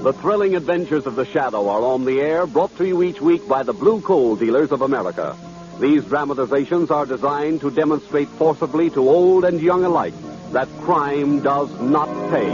The thrilling adventures of the Shadow are on the air, brought to you each week by the Blue Coal Dealers of America. These dramatizations are designed to demonstrate forcibly to old and young alike that crime does not pay.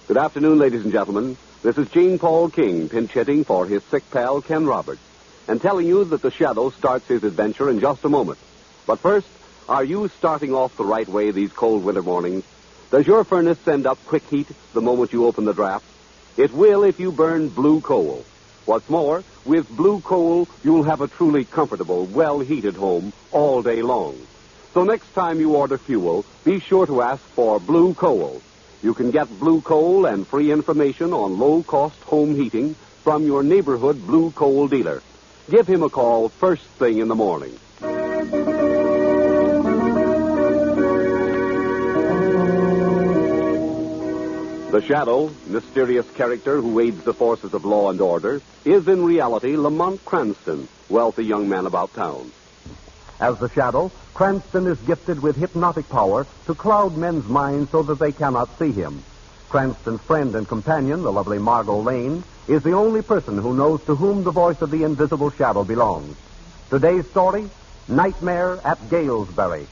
Good afternoon, ladies and gentlemen. This is Gene Paul King, pinch hitting for his sick pal, Ken Roberts, and telling you that the Shadow starts his adventure in just a moment. But first, are you starting off the right way these cold winter mornings? Does your furnace send up quick heat the moment you open the draft? It will if you burn blue coal. What's more, with blue coal, you'll have a truly comfortable, well-heated home all day long. So next time you order fuel, be sure to ask for blue coal. You can get blue coal and free information on low-cost home heating from your neighborhood blue coal dealer. Give him a call first thing in the morning. The Shadow, mysterious character who aids the forces of law and order, is in reality Lamont Cranston, wealthy young man about town. As the Shadow, Cranston is gifted with hypnotic power to cloud men's minds so that they cannot see him. Cranston's friend and companion, the lovely Margot Lane, is the only person who knows to whom the voice of the invisible Shadow belongs. Today's story, Nightmare at Gaelsberry.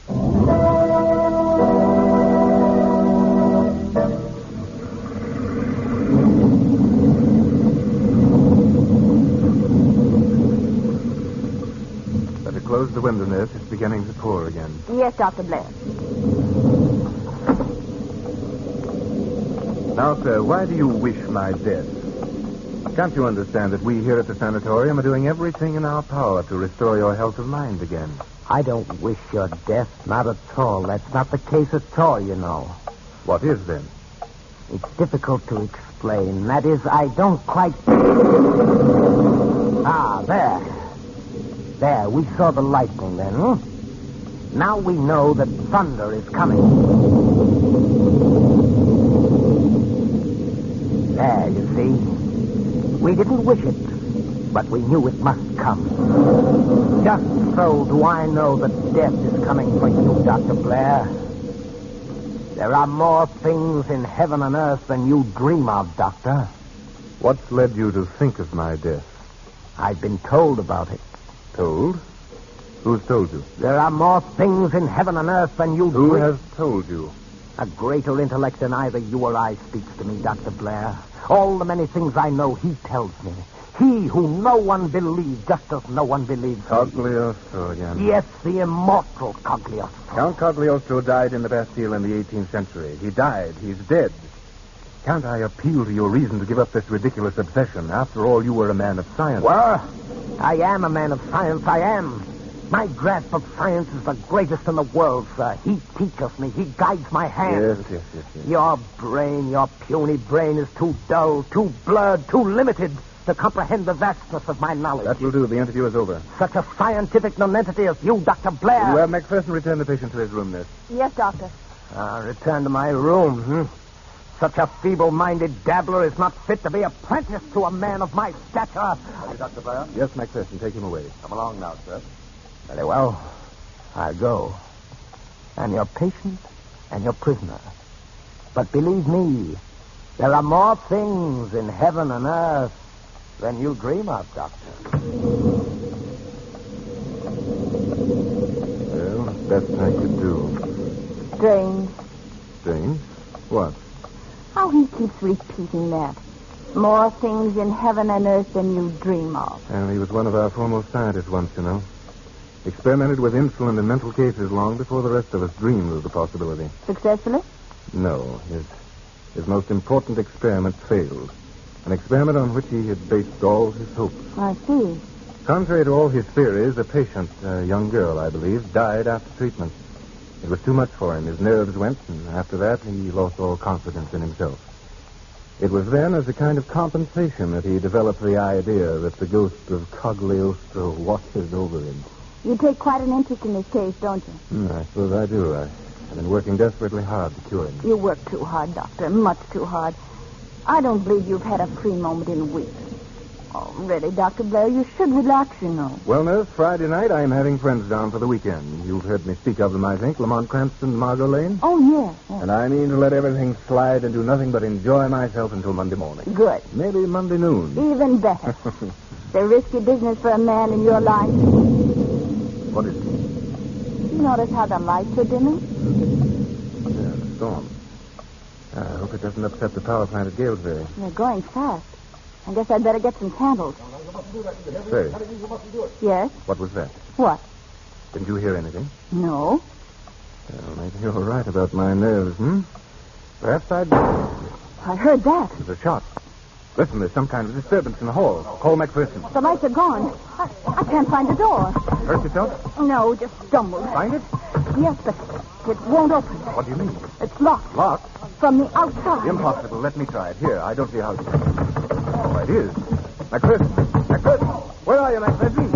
Close the window, nurse. It's beginning to pour again. Yes, Dr. Blair. Now, sir, why do you wish my death? Can't you understand that we here at the sanatorium are doing everything in our power to restore your health of mind again? I don't wish your death, not at all. That's not the case at all, you know. What is, then? It's difficult to explain. That is, I don't quite... There. There, we saw the lightning then, Now we know that thunder is coming. There, you see. We didn't wish it, but we knew it must come. Just so do I know that death is coming for you, Dr. Blair. There are more things in heaven and earth than you dream of, Doctor. What's led you to think of my death? I've been told about it. Told? Who's told you? There are more things in heaven and earth than you Who has told you? A greater intellect than either you or I speaks to me, Dr. Blair. All the many things I know, he tells me. He who no one believes, just as no one believes me. Cagliostro again. Yes, the immortal Cagliostro. Count Cagliostro died in the Bastille in the 18th century. He died. He's dead. Can't I appeal to your reason to give up this ridiculous obsession? After all, you were a man of science. Well, I am a man of science, I am. My grasp of science is the greatest in the world, sir. He teaches me. He guides my hands. Yes. Your brain, your puny brain, is too dull, too blurred, too limited to comprehend the vastness of my knowledge. That will do. The interview is over. Such a scientific nonentity as you, Dr. Blair. Well, McPherson, return the patient to his room, nurse. Yes, Doctor. Return to my room, Such a feeble-minded dabbler is not fit to be apprenticed to a man of my stature. Are you Dr. Blair? Yes, McPherson, take him away. Come along now, sir. Very well. I'll go. I'm your patient and your prisoner. But believe me, there are more things in heaven and earth than you dream of, Doctor. Well, best I could do. Strange. Strange? What? How he keeps repeating that. More things in heaven and earth than you dream of. Well, he was one of our foremost scientists once, you know. Experimented with insulin in mental cases long before the rest of us dreamed of the possibility. Successfully? No. His most important experiment failed. An experiment on which he had based all his hopes. I see. Contrary to all his theories, the patient, a young girl, I believe, died after treatment. It was too much for him. His nerves went, and after that, he lost all confidence in himself. It was then, as a kind of compensation, that he developed the idea that the ghost of Cagliostro watches over him. You take quite an interest in this case, don't you? I suppose I do. I've been working desperately hard to cure him. You work too hard, Doctor, much too hard. I don't believe you've had a free moment in weeks. Oh, really, Dr. Blair, you should relax, you know. Well, nurse, Friday night I am having friends down for the weekend. You've heard me speak of them, I think. Lamont Cranston, Margot Lane. Oh, yes. And I mean to let everything slide and do nothing but enjoy myself until Monday morning. Good. Maybe Monday noon. Even better. It's a risky business for a man in your line. What is it? You notice how the lights are dimming? Yeah, the storm. I hope it doesn't upset the power plant at Gaelsberry. They're going fast. I guess I'd better get some candles. Say, Yes? what was that? What? Didn't you hear anything? No. Well, maybe you're right about my nerves, Perhaps I heard that. There's a shot. Listen, there's some kind of disturbance in the hall. Call McPherson. The lights are gone. I can't find the door. Hurt yourself? No, just stumbled. Find it? Yes, but it won't open. What do you mean? It's locked. Locked? From the outside. Impossible. Let me try it. Here, I don't see how... Oh, it is. McPherson! McPherson! Where are you, McPherson?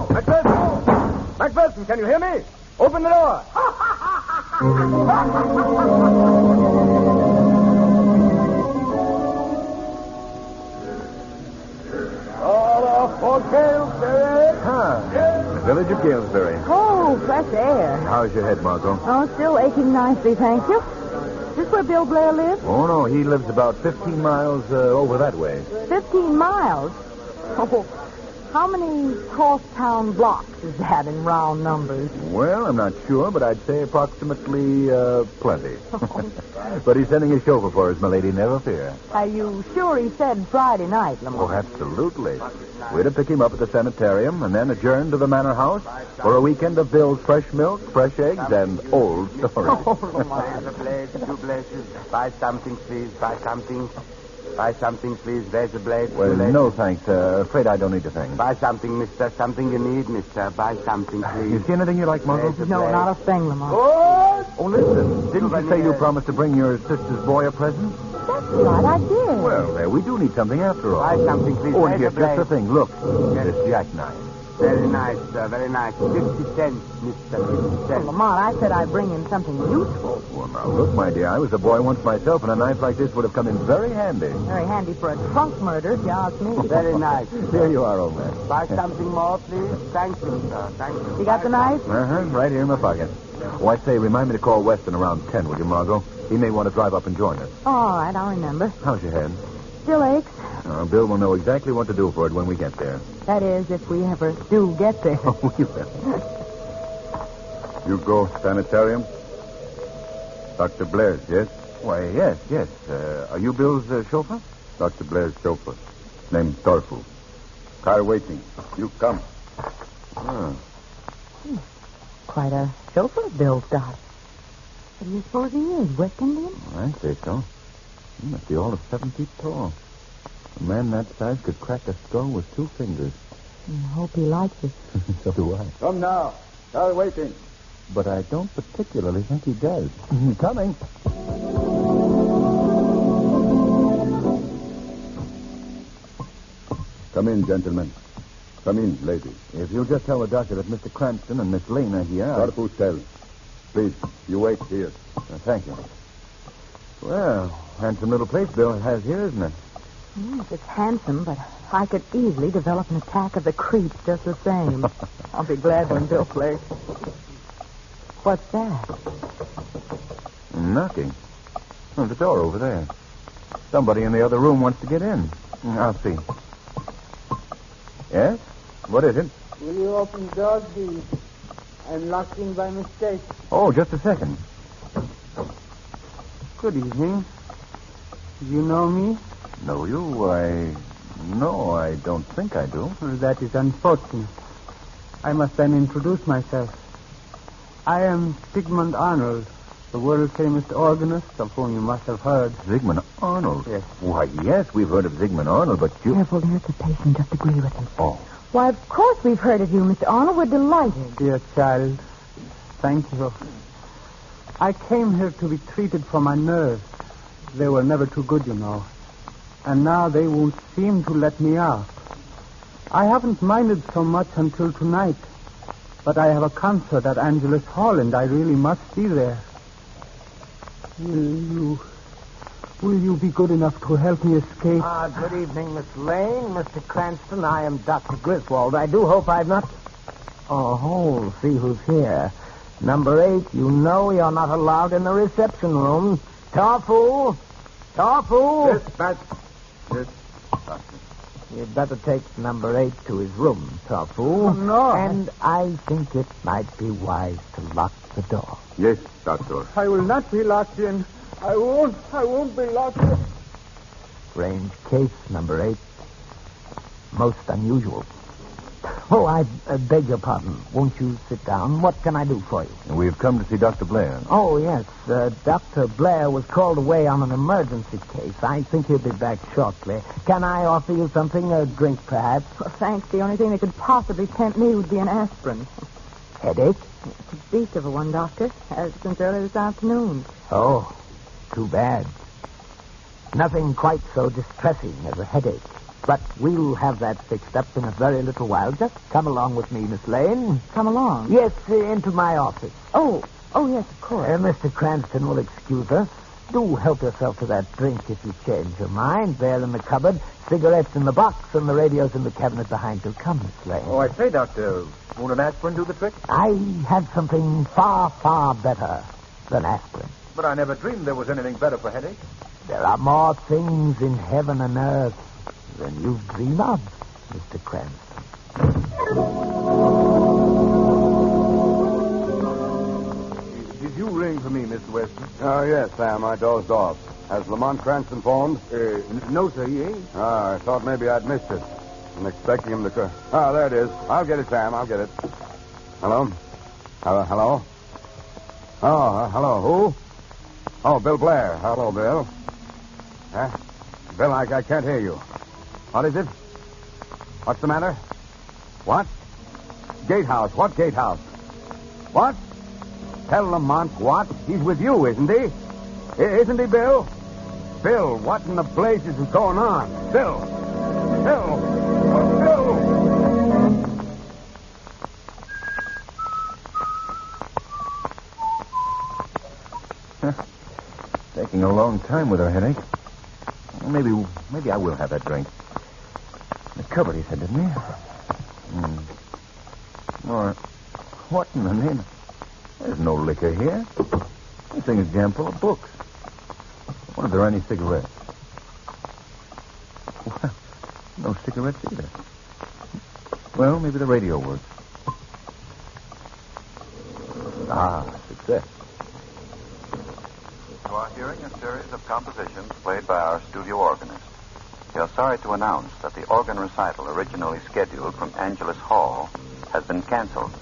McPherson! McPherson, can you hear me? Open the door! For Gaelsberry. The village of Gaelsberry. Oh, fresh air. How's your head, Margot? Oh, still aching nicely, thank you. Is this where Bill Blair lives? Oh, no, he lives about 15 miles over that way. 15 miles? Oh, how many crosstown blocks is that in round numbers? Well, I'm not sure, but I'd say approximately plenty. But he's sending his chauffeur for us, my lady, never fear. Are you sure he said Friday night, Lamont? Oh, absolutely. We're to pick him up at the sanatorium and then adjourn to the manor house for a weekend of Bill's fresh milk, fresh eggs, and old stories. Oh, Lamont. Two blazes. Buy something, please. Buy something. Buy something, please. There's a blade. Well, no, thanks. Afraid I don't need a thing. Buy something, mister. Something you need, mister. Buy something, please. You see anything you like, Margot? No, not a thing, Lamont. Oh, listen. Didn't you say you promised to bring your sister's boy a present? That's right, I did. Well, there, we do need something after all. Buy something, please. Oh, and There's here's a blade. just the thing. Look, this jackknife. Very nice, sir. Very nice. 50 cents, mister. 50 Well, cents. Lamont, I said I'd bring him something useful. Well, now, look, my dear, I was a boy once myself, and a knife like this would have come in very handy. Very handy for a trunk murder, if you ask me. Very nice. Here you are, old man. Buy something more, please. Thank you, sir. Thank you. You got the knife? Uh-huh, right here in my pocket. Oh, I say, remind me to call Weston around 10, will you, Margot? He may want to drive up and join us. All right, I'll remember. How's your head? Still aches. Bill will know exactly what to do for it when we get there. That is, if we ever do get there. Oh, we will. You go sanitarium? Dr. Blair's, yes? Why, yes. Are you Bill's chauffeur? Dr. Blair's chauffeur. Name's Dorfel. Car waiting. You come. Oh. Quite a chauffeur Bill's got. What do you suppose he is, West Indian? I'd say so. He must be all of 7 feet tall. A man that size could crack a skull with 2 fingers. I hope he likes it. So do I. Come now. Car waiting. But I don't particularly think he does. Coming. Come in, gentlemen. Come in, ladies. If you'll just tell the doctor that Mr. Cranston and Miss Lane are here. Dorfel, tell. Please, you wait here. Thank you. Well, handsome little place Bill has here, isn't it? Yes, it's handsome, but I could easily develop an attack of the creeps just the same. I'll be glad when Bill plays. What's that? Knocking. Oh, the door over there. Somebody in the other room wants to get in. I'll see. Yes? What is it? Will you open the door, please? I'm locked in by mistake. Oh, just a second. Good evening. You know me? Know you? No, I don't think I do. Well, that is unfortunate. I must then introduce myself. I am Sigmund Arnold, the world-famous organist of whom you must have heard. Zygmunt Arnold? Yes. Why, yes, we've heard of Zygmunt Arnold, but you... Careful, there's the patient. Just agree with him. Oh. Why, of course we've heard of you, Mr. Arnold. We're delighted. Dear child, thank you. I came here to be treated for my nerves. They were never too good, you know. And now they won't seem to let me out. I haven't minded so much until tonight. But I have a concert at Angelus Hall, and I really must be there. Will you be good enough to help me escape? Good evening, Miss Lane. Mr. Cranston, I am Dr. Griswold. I do hope I've not... Oh, see who's here. Number 8, you know you're not allowed in the reception room. Tarfu! Yes, Yes, Doctor. You'd better take number 8 to his room, Tarfu. Oh, no. And I think it might be wise to lock the door. Yes, Doctor. I will not be locked in. I won't be locked in. Strange case, number 8. Most unusual. Oh, I beg your pardon. Won't you sit down? What can I do for you? We've come to see Dr. Blair. Oh, yes. Dr. Blair was called away on an emergency case. I think he'll be back shortly. Can I offer you something? A drink, perhaps? Well, thanks. The only thing that could possibly tempt me would be an aspirin. Headache? It's a beast of a one, Doctor. Since early this afternoon. Oh, too bad. Nothing quite so distressing as a headache. But we'll have that fixed up in a very little while. Just come along with me, Miss Lane. Come along? Yes, into my office. Oh, yes, of course. Mr. Cranston will excuse us. Do help yourself to that drink if you change your mind. There in the cupboard. Cigarettes in the box and the radio's in the cabinet behind you. Come, Miss Lane. Oh, I say, Doctor, won't an aspirin do the trick? I have something far, far better than aspirin. But I never dreamed there was anything better for headache. There are more things in heaven and earth than you dream of, Mr. Cranston. Did you ring for me, Mr. Weston? Oh, yes, Sam. I dozed off. Has Lamont Cranston phoned? No, sir, he ain't. I thought maybe I'd missed it. I'm expecting him to... Ah, there it is. I'll get it, Sam. I'll get it. Hello? Hello? Oh, hello. Who? Oh, Bill Blair. Hello, Bill. Huh? Bill, I can't hear you. What is it? What's the matter? What? Gatehouse. What gatehouse? What? Tell Lamont what? He's with you, isn't he? Isn't he, Bill? Bill, what in the blazes is going on? Bill! Bill! Bill! Taking a long time with her headache. Maybe I will have that drink. The cupboard, he said, didn't he? Or what in the name? There's no liquor here. This thing is jammed full of books. I wonder if there are any cigarettes. Well, no cigarettes either. Well, maybe the radio works. Success. You are hearing a series of compositions played by our studio organist. We are sorry to announce that the organ recital originally scheduled from Angelus Hall has been canceled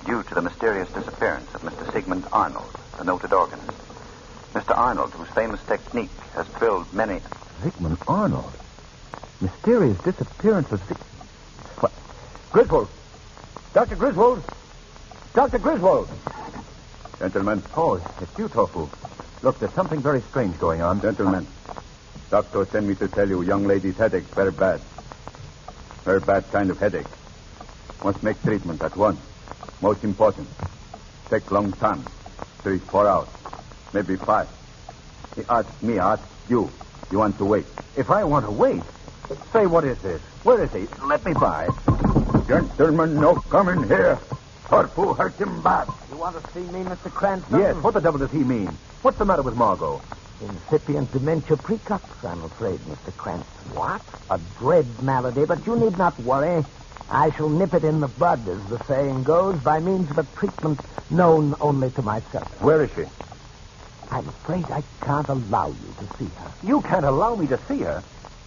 due to the mysterious disappearance of Mr. Sigmund Arnold, the noted organist. Mr. Arnold, whose famous technique has thrilled many... Sigmund Arnold? Mysterious disappearance of What? Griswold! Dr. Griswold! Dr. Griswold! Gentlemen. Oh, it's you, Tofu. Look, there's something very strange going on. Gentlemen. Doctor sent me to tell you young lady's headache very bad. Very bad kind of headache. Must make treatment at once. Most important. Take long time. 3-4 hours. Maybe 5. He asked me, asked you. You want to wait. If I want to wait? Say, what is this? Where is he? Let me by. Gentlemen, no coming here. Torfu hurt him bad. You want to see me, Mr. Cranston? Yes, what the devil does he mean? What's the matter with Margot? Incipient dementia precox, I'm afraid, Mr. Cranston. What? A dread malady, but you need not worry. I shall nip it in the bud, as the saying goes, by means of a treatment known only to myself. Where is she? I'm afraid I can't allow you to see her. You can't allow me to see her?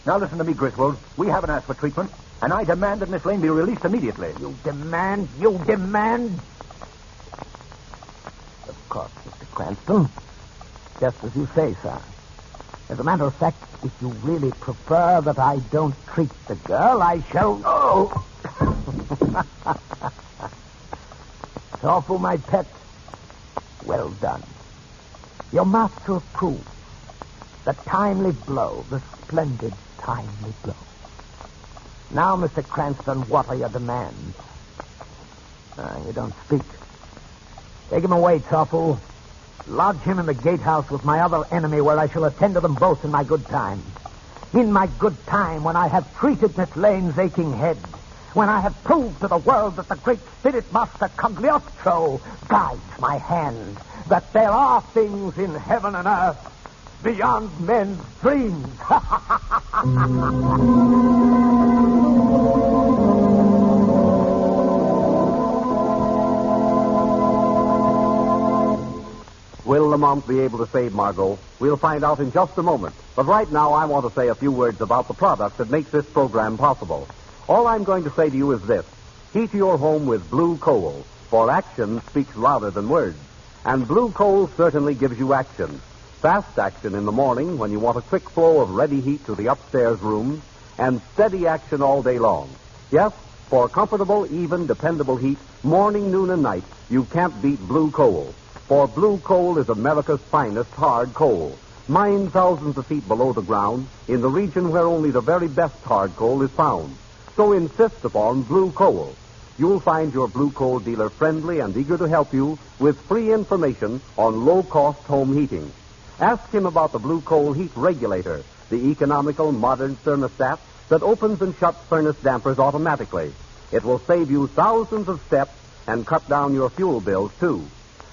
Now listen to me, Griswold. We haven't asked for treatment, and I demand that Miss Lane be released immediately. You demand? You demand? Of course, Mr. Cranston. Just as you say, sir. As a matter of fact, if you really prefer that I don't treat the girl, I shall... Oh! Tofu, my pet. Well done. Your master approves. The timely blow, the splendid timely blow. Now, Mr. Cranston, what are your demands? You don't speak. Take him away, Tofu. Lodge him in the gatehouse with my other enemy, where I shall attend to them both in my good time. In my good time, when I have treated Miss Lane's aching head. When I have proved to the world that the great spirit master Cagliostro guides my hand. That there are things in heaven and earth beyond men's dreams. Will Lamont be able to save Margot? We'll find out in just a moment. But right now, I want to say a few words about the product that makes this program possible. All I'm going to say to you is this. Heat your home with blue coal, for action speaks louder than words. And blue coal certainly gives you action. Fast action in the morning when you want a quick flow of ready heat to the upstairs rooms, and steady action all day long. Yes, for comfortable, even, dependable heat, morning, noon, and night, you can't beat blue coal. For blue coal is America's finest hard coal, mined thousands of feet below the ground in the region where only the very best hard coal is found. So insist upon blue coal. You'll find your blue coal dealer friendly and eager to help you with free information on low-cost home heating. Ask him about the blue coal heat regulator, the economical modern thermostat that opens and shuts furnace dampers automatically. It will save you thousands of steps and cut down your fuel bills, too.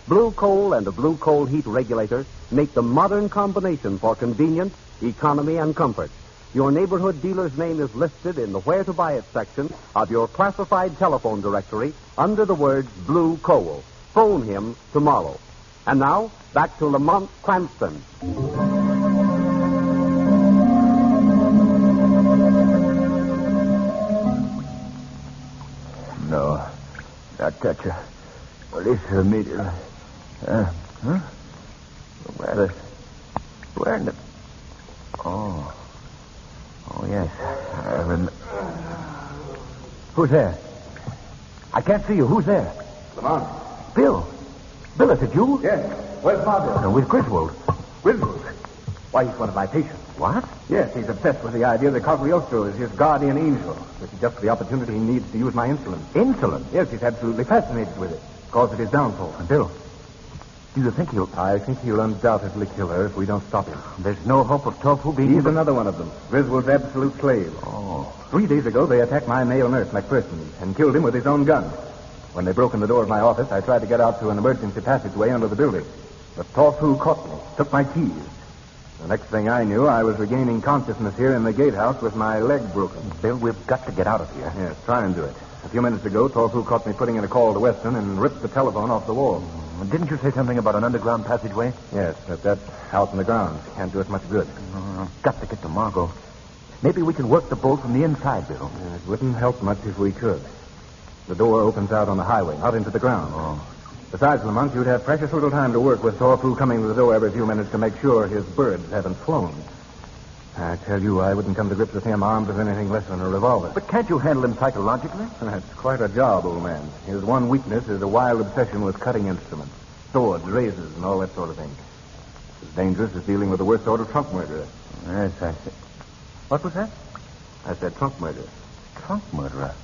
Blue coal and a blue coal heat regulator make the modern combination for convenience, economy, and comfort. Your neighborhood dealer's name is listed in the Where to Buy It section of your classified telephone directory under the words Blue Coal. Phone him tomorrow. And now, back to Lamont Cranston. No, not touch her. Release her immediately. Where in the... Oh, yes. I remember. Who's there? I can't see you. Who's there? Lamont. Bill. Bill, is it you? Yes. Where's Margot? No, with Griswold. Griswold. Why, he's one of my patients. What? Yes, he's obsessed with the idea that Cagliostro is his guardian angel. This is just the opportunity he needs to use my insulin. Insolent? Yes, he's absolutely fascinated with it. Cause of his downfall. Bill, do you think he'll... I think he'll undoubtedly kill her if we don't stop him. There's no hope of Tofu being... He's another one of them. Griswold's absolute slave. Oh. 3 days ago, they attacked my male nurse, McPherson, and killed him with his own gun. When they broke in the door of my office, I tried to get out to an emergency passageway under the building. But Tofu caught me, took my keys. The next thing I knew, I was regaining consciousness here in the gatehouse with my leg broken. Bill, we've got to get out of here. Yes, try and do it. A few minutes ago, Tofu caught me putting in a call to Weston and ripped the telephone off the wall. Didn't you say something about an underground passageway? Yes, but that's out in the ground. Can't do us much good. Got to get to Margot. Maybe we can work the bolt from the inside, Bill. It wouldn't help much if we could. The door opens out on the highway, not into the ground. Oh. Besides, Lamont, you'd have precious little time to work with Tofu coming to the door every few minutes to make sure his birds haven't flown. I tell you, I wouldn't come to grips with him armed with anything less than a revolver. But can't you handle him psychologically? That's quite a job, old man. His one weakness is a wild obsession with cutting instruments. Swords, razors, and all that sort of thing. It's as dangerous as dealing with the worst sort of trunk murderer. Yes, I see. What was that? I said trunk murderer. Trunk murderer.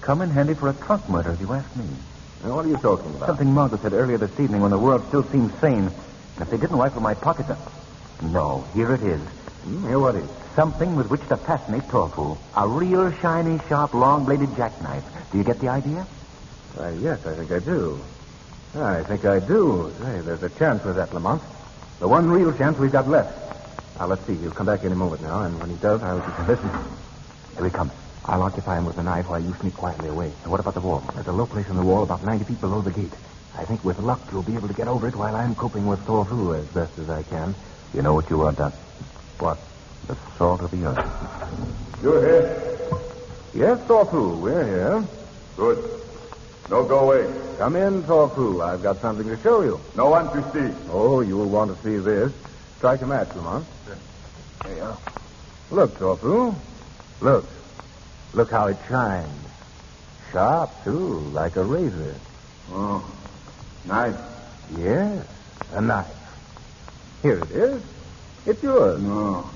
Come in handy for a trunk murder, if you ask me. Now, what are you talking about? Something Margot said earlier this evening when the world still seemed sane. If they didn't rifle my pockets up... No, here it is. Here what is? Something with which to fascinate Tofu. A real shiny, sharp, long-bladed jackknife. Do you get the idea? Yes, I think I do. I think I do. Say, there's a chance with that, Lamont. The one real chance we've got left. Now, let's see. He'll come back any moment now, and when he does, I'll just listen. Here he comes. I'll occupy him with the knife while you sneak quietly away. And what about the wall? There's a low place in the wall about 90 feet below the gate. I think with luck you'll be able to get over it while I'm coping with Tofu as best as I can. You know what you want done? What? The salt of the earth. You're here? Yes, Tofu, we're here. Good. No, go away. Come in, Tofu. I've got something to show you. No one to see. Oh, you'll want to see this. Strike a match, Lamont. There you are. Look, Tofu. Look. Look how it shines. Sharp, too, like a razor. Oh, nice. Yes, a knife. Here it is. It's yours. No.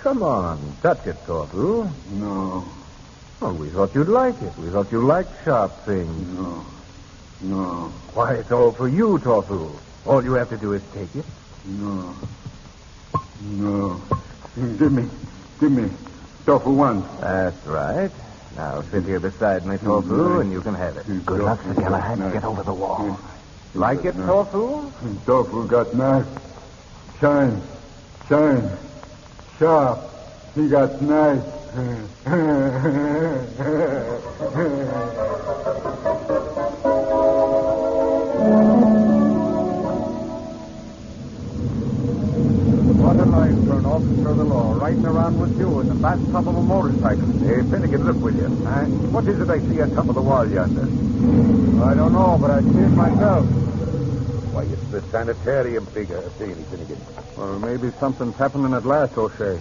Come on, touch it, Torfu. No. Well, we thought you'd like it. We thought you liked sharp things. No. No. Why, it's all for you, Torfu. All you have to do is take it. No. No. Give me. Tofu one. That's right. Now sit here beside me, Torfu, and you can have it. Good luck, Sir Galahad. Get over the wall. Like it, Torfu? Tofu got knife. Shine. Sharp. He got knife. What a life for an officer of the law, riding around with you in the bathtub of a motorcycle. Hey, Finnegan, look, will you? What is it I see on top of the wall yonder? I don't know, but I see it myself. Why, it's the sanitarium figure. See any, Finnegan? Well, maybe something's happening at last, O'Shea.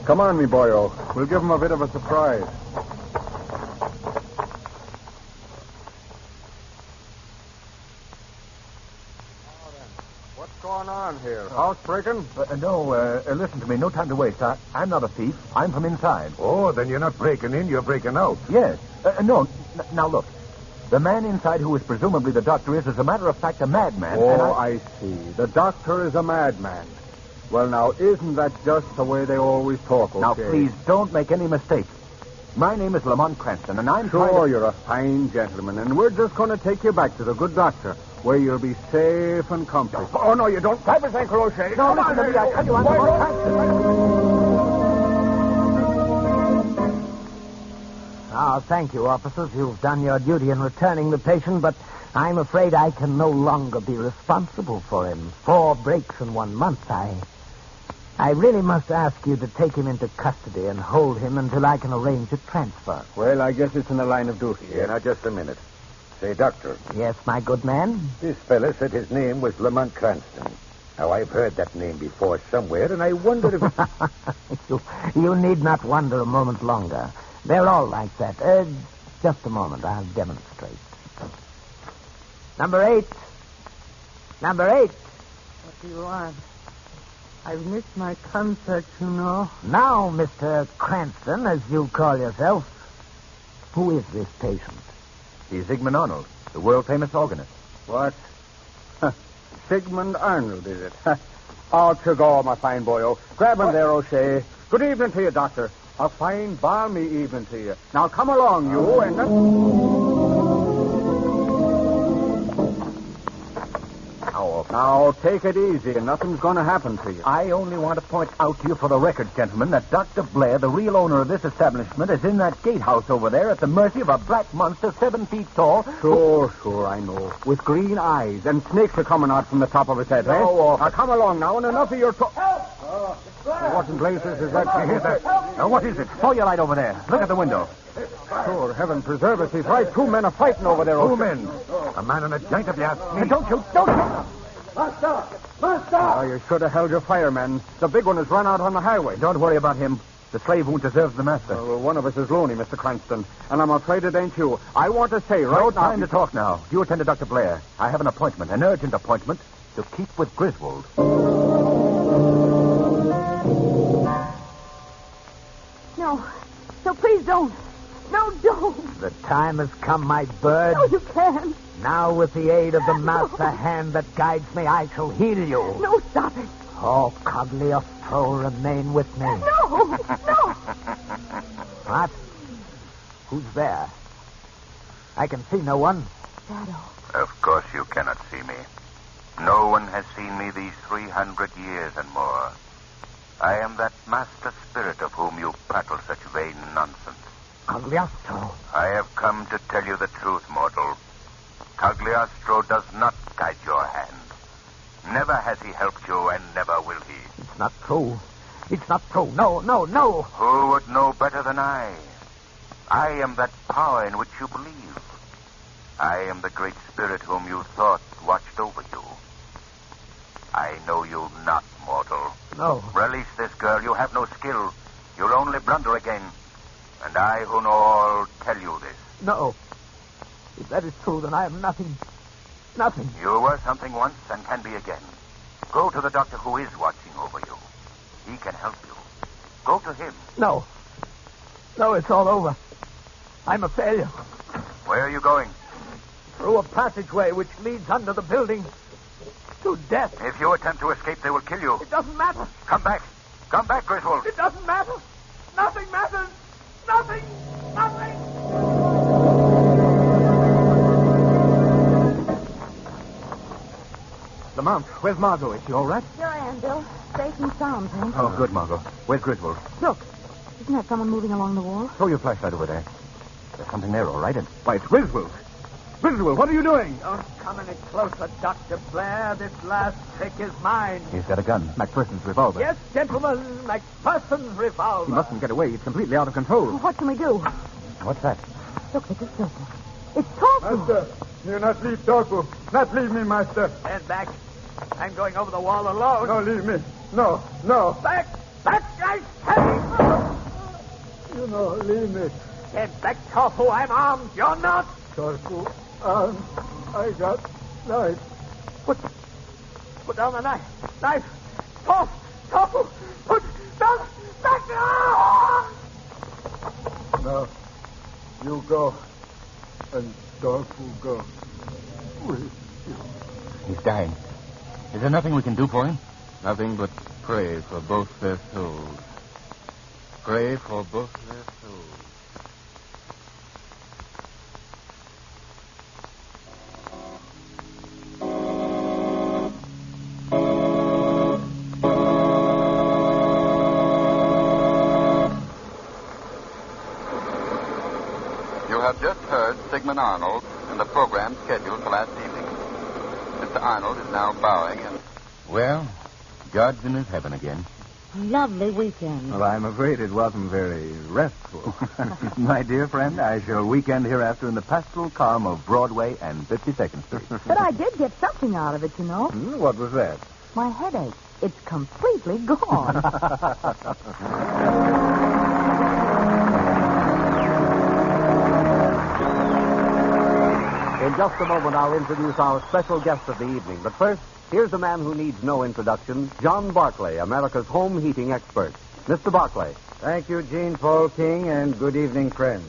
Come on, me boyo. We'll give him a bit of a surprise. What's going on here? Housebreaking? Listen to me. No time to waste. I'm not a thief. I'm from inside. Oh, then you're not breaking in, you're breaking out. Yes. Now, look. The man inside who is presumably the doctor is, as a matter of fact, a madman. Oh, I see. The doctor is a madman. Well, now, isn't that just the way they always talk, okay? Now, please, don't make any mistakes. My name is Lamont Cranston, and I'm Sure, you're a fine gentleman, and we're just going to take you back to the good doctor, where you'll be safe and comfortable. Oh, no, you don't. Private Uncle O'Shea. No, listen to me. I tell you, I'm Lamont Cranston. Oh, thank you, officers. You've done your duty in returning the patient, but I'm afraid I can no longer be responsible for him. 4 breaks in 1 month. I really must ask you to take him into custody and hold him until I can arrange a transfer. Well, I guess it's in the line of duty. Yeah, now, just a minute. Say, Doctor, Yes, my good man? this fella said his name was Lamont Cranston. Now, I've heard that name before somewhere, and I wondered if... You need not wonder a moment longer. They're all like that. Just a moment. I'll demonstrate. Number 8. What do you want? I've missed my concert, you know. Now, Mr. Cranston, as you call yourself, who is this patient? He's Sigmund Arnold, the world-famous organist. What? Sigmund Arnold, is it? Out you go, my fine boyo. Grab him there, O'Shea. Good evening to you, doctor. A fine, balmy evening to you. Now, come along, you, and... Now, take it easy, and nothing's going to happen to you. I only want to point out to you for the record, gentlemen, that Dr. Blair, the real owner of this establishment, is in that gatehouse over there at the mercy of a black monster 7 feet tall. Sure, I know. With green eyes, and snakes are coming out from the top of his head, No, Now, come along now, and enough of your talk. What in blazes is that you hear that? Now, what is it? Throw your light over there. Look at the window. Sure, heaven preserve us. He's right. 2 men are fighting over there. 2 men. A man and a giant, if you ask me. Don't shoot. Master! Oh, you should have held your fire, men. The big one has run out on the highway. Don't worry about him. The slave won't deserve the master. Well, one of us is lonely, Mr. Cranston, and I'm afraid it ain't you. I want to say right No now... time to talk now. You attend to Dr. Blair. I have an appointment, an urgent appointment, to keep with Griswold. No, please don't. No, don't. The time has come, my bird. No, you can't. Now, with the aid of the master hand that guides me, I shall heal you. No, stop it. Oh, Cagliostro, remain with me. No. What? Who's there? I can see no one. Shadow. Of course you cannot see me. No one has seen me these 300 years and more. I am that master spirit of whom you prattle such vain nonsense. Cagliostro. I have come to tell you the truth, mortal. Cagliostro does not guide your hand. Never has he helped you, and never will he. It's not true. It's not true. No. Who would know better than I? I am that power in which you believe. I am the great spirit whom you thought watched over you. I know you not, mortal. No. Release this girl. You have no skill. You'll only blunder again. And I, who know all, tell you this. No. If that is true, then I am nothing. Nothing. You were something once and can be again. Go to the doctor who is watching over you. He can help you. Go to him. No. No, it's all over. I'm a failure. Where are you going? Through a passageway which leads under the building to death. If you attempt to escape, they will kill you. It doesn't matter. Come back. Come back, Griswold. It doesn't matter. Nothing matters. Nothing. Nothing. Lamont, where's Margot? Is she all right? Here I am, Bill. Safe and sound, Pink. Oh, good, Margot. Where's Griswold? Look, isn't that someone moving along the wall? Throw your flashlight over there. There's something there, all right. And why, it's Griswold. Griswold, what are you doing? Don't come any closer, Dr. Blair. This last trick is mine. He's got a gun. McPherson's revolver. Yes, gentlemen, McPherson's revolver. He mustn't get away. He's completely out of control. What can we do? What's that? Look at the circle. It's Tofu. Master, you not leave Tofu. Not leave me, master. Stand back. I'm going over the wall alone. No, leave me. No, no. Back! Back, I say! You know, leave me. Stand back, Tofu. I'm armed. You're not. Tofu, I got knife. Put down the knife. Knife. Tofu. Put down. Back. Ah! No, you go, and Tofu go. He's dying. Is there nothing we can do for him? Nothing but pray for both their souls. Pray for both their souls. You have just heard Sigmund Arnold in the program scheduled for last evening. Mr. Arnold is now bowing and... Well, God's in his heaven again. Lovely weekend. Well, I'm afraid it wasn't very restful. My dear friend, I shall weekend hereafter in the pastoral calm of Broadway and 52nd Street. But I did get something out of it, you know. What was that? My headache. It's completely gone. In just a moment, I'll introduce our special guest of the evening. But first, here's a man who needs no introduction, John Barclay, America's home heating expert. Mr. Barclay. Thank you, Gene Paul King, and good evening, friends.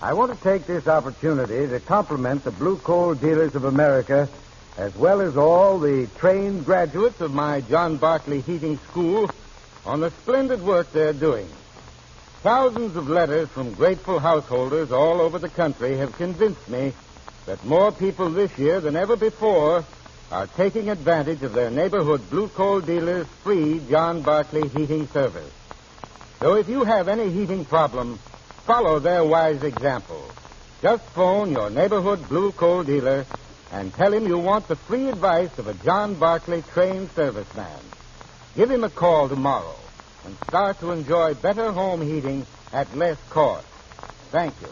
I want to take this opportunity to compliment the Blue Coal Dealers of America, as well as all the trained graduates of my John Barclay Heating School, on the splendid work they're doing. Thousands of letters from grateful householders all over the country have convinced me that more people this year than ever before are taking advantage of their neighborhood Blue Coal Dealers' free John Barclay heating service. So if you have any heating problem, follow their wise example. Just phone your neighborhood Blue Coal Dealer and tell him you want the free advice of a John Barclay trained serviceman. Give him a call tomorrow and start to enjoy better home heating at less cost. Thank you.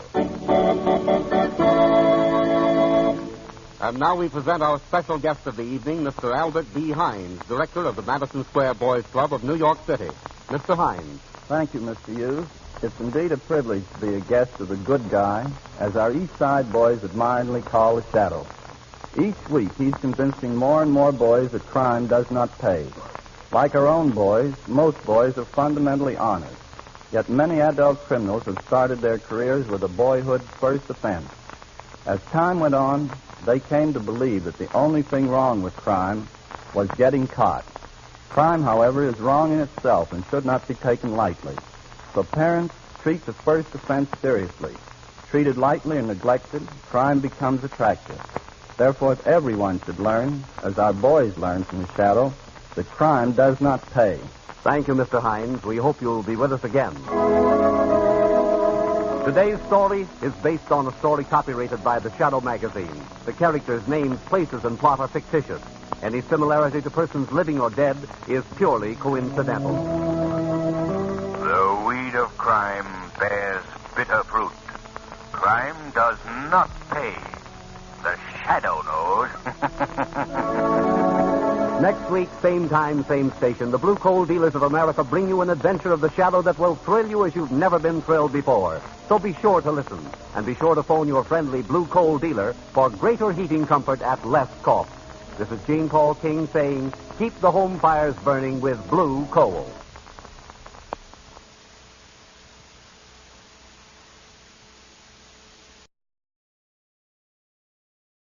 And now we present our special guest of the evening, Mr. Albert B. Hines, director of the Madison Square Boys Club of New York City. Mr. Hines. Thank you, Mr. Hughes. It's indeed a privilege to be a guest of the good guy, as our East Side boys admiringly call the Shadow. Each week, he's convincing more and more boys that crime does not pay. Like our own boys, most boys are fundamentally honest. Yet many adult criminals have started their careers with a boyhood first offense. As time went on, they came to believe that the only thing wrong with crime was getting caught. Crime, however, is wrong in itself and should not be taken lightly. So parents, treat the first offense seriously. Treated lightly and neglected, crime becomes attractive. Therefore, everyone should learn, as our boys learn from the Shadow, that crime does not pay. Thank you, Mr. Hines. We hope you'll be with us again. Today's story is based on a story copyrighted by the Shadow magazine. The characters, names, places, and plot are fictitious. Any similarity to persons living or dead is purely coincidental. The weed of crime bears bitter fruit. Crime does not pay. The Shadow knows. Next week, same time, same station, the Blue Coal Dealers of America bring you an adventure of the Shadow that will thrill you as you've never been thrilled before. So be sure to listen, and be sure to phone your friendly Blue Coal Dealer for greater heating comfort at less cost. This is Gene Paul King saying, keep the home fires burning with blue coal.